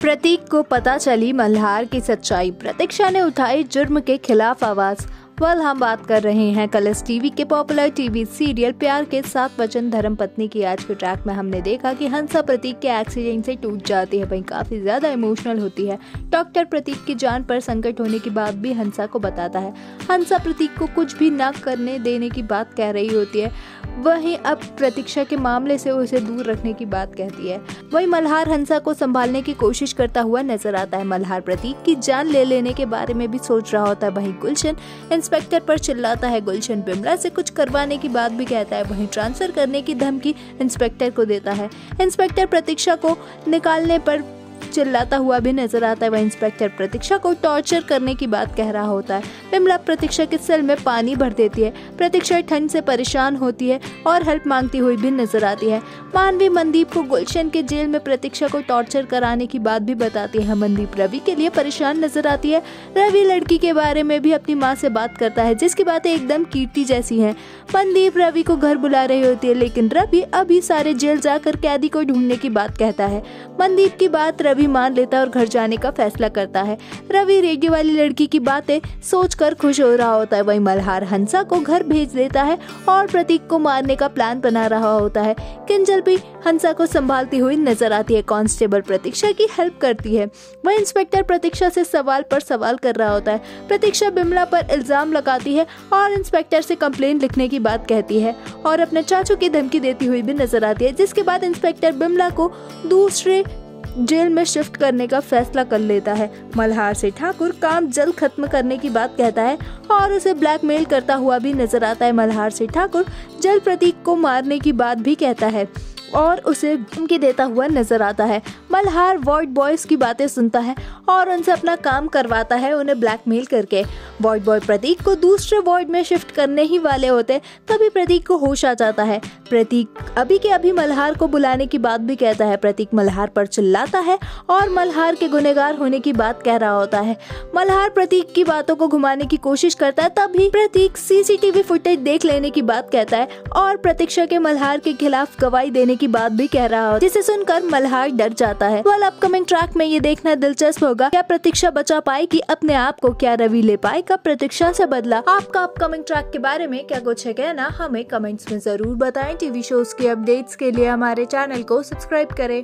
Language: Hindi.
प्रतीक को पता चली मल्हार की सच्चाई, प्रतीक्षा ने उठाई जुर्म के खिलाफ आवाज। हम बात कर रहे हैं कलर्स टीवी के पॉपुलर टीवी सीरियल प्यार के 7 वचन धर्मपत्नी की। आज के ट्रैक में हमने देखा कि हंसा प्रतीक के एक्सीडेंट से टूट जाती है, वहीं काफी ज्यादा इमोशनल होती है। डॉक्टर प्रतीक की जान पर संकट होने की बात भी हंसा को बताता है। हंसा प्रतीक को कुछ भी न करने देने की बात कह रही होती है, वहीं अब प्रतीक्षा के मामले से उसे दूर रखने की बात कहती है। वहीं मल्हार हंसा को संभालने की कोशिश करता हुआ नजर आता है। मल्हार प्रतीक की जान ले लेने के बारे में भी सोच रहा होता है। वहीं गुलशन इंस्पेक्टर पर चिल्लाता है। गुलशन बिमला से कुछ करवाने की बात भी कहता है, वहीं ट्रांसफर करने की धमकी इंस्पेक्टर को देता है। इंस्पेक्टर प्रतीक्षा को निकालने पर चिल्लाता हुआ भी नजर आता है। वह इंस्पेक्टर प्रतीक्षा को टॉर्चर करने की बात कह रहा होता है। बिमला प्रतीक्षा के सेल में पानी भर देती है। प्रतीक्षा ठंड से परेशान होती है और हेल्प मांगती हुई भी नजर आती है। मानवी मनदीप को गुलशन के जेल में प्रतीक्षा को टॉर्चर कराने की बात भी बताती है। मनदीप रवि के लिए परेशान नजर आती है। रवि लड़की के बारे में भी अपनी माँ से बात करता है, जिसकी बातें एकदम कीर्ति जैसी हैं। मनदीप रवि को घर बुला रही होती है, लेकिन रवि अभी सारे जेल जाकर कैदी को ढूंढने की बात कहता है। मनदीप की बात रवि मान लेता है और घर जाने का फैसला करता है। रवि रेडियो वाली लड़की की बातें सोचकर खुश हो रहा होता है। वहीं मल्हार हंसा को घर भेज देता है और प्रतीक को मारने का प्लान बना रहा होता है। किंजल भी हंसा को संभालती हुई नजर आती है। कांस्टेबल प्रतीक्षा की हेल्प करती है। वह इंस्पेक्टर प्रतीक्षा से सवाल पर सवाल कर रहा होता है। प्रतीक्षा बिमला पर इल्जाम लगाती है और इंस्पेक्टर से कंप्लेंट लिखने की बात कहती है और अपने चाचू की धमकी देती हुई भी नजर आती है, जिसके बाद इंस्पेक्टर बिमला को दूसरे जेल में शिफ्ट करने का फैसला कर लेता है। मल्हार से ठाकुर काम जल्द खत्म करने की बात कहता है और उसे ब्लैकमेल करता हुआ भी नजर आता है। मल्हार से ठाकुर जल्द प्रतीक को मारने की बात भी कहता है और उसे धमकी देता हुआ नजर आता है। मल्हार वार्ड बॉयज की बातें सुनता है और उनसे अपना काम करवाता है, उन्हें ब्लैकमेल करके। वार्ड बॉय प्रतीक को दूसरे वार्ड में शिफ्ट करने ही वाले होते, तभी प्रतीक को होश आ जाता है। प्रतीक अभी के अभी मल्हार को बुलाने की बात भी कहता है। प्रतीक मल्हार पर चिल्लाता है और मल्हार के गुनहगार होने की बात कह रहा होता है। मल्हार प्रतीक की बातों को घुमाने की कोशिश करता है, तभी प्रतीक सीसीटीवी फुटेज देख लेने की बात कहता है और प्रतीक्षा के मल्हार के खिलाफ गवाही देने की बात भी कह रहा हो, जिसे सुनकर मल्हार डर जाता है। अपकमिंग ट्रैक में ये देखना दिलचस्प होगा, क्या प्रतीक्षा बचा पाएगी अपने आप को, क्या रवि ले पाएगा प्रतीक्षा से बदला। आपका अपकमिंग ट्रैक के बारे में क्या कुछ है कहना, हमें कमेंट्स में जरूर बताएं। टीवी शोज के अपडेट्स के लिए हमारे चैनल को सब्सक्राइब करें।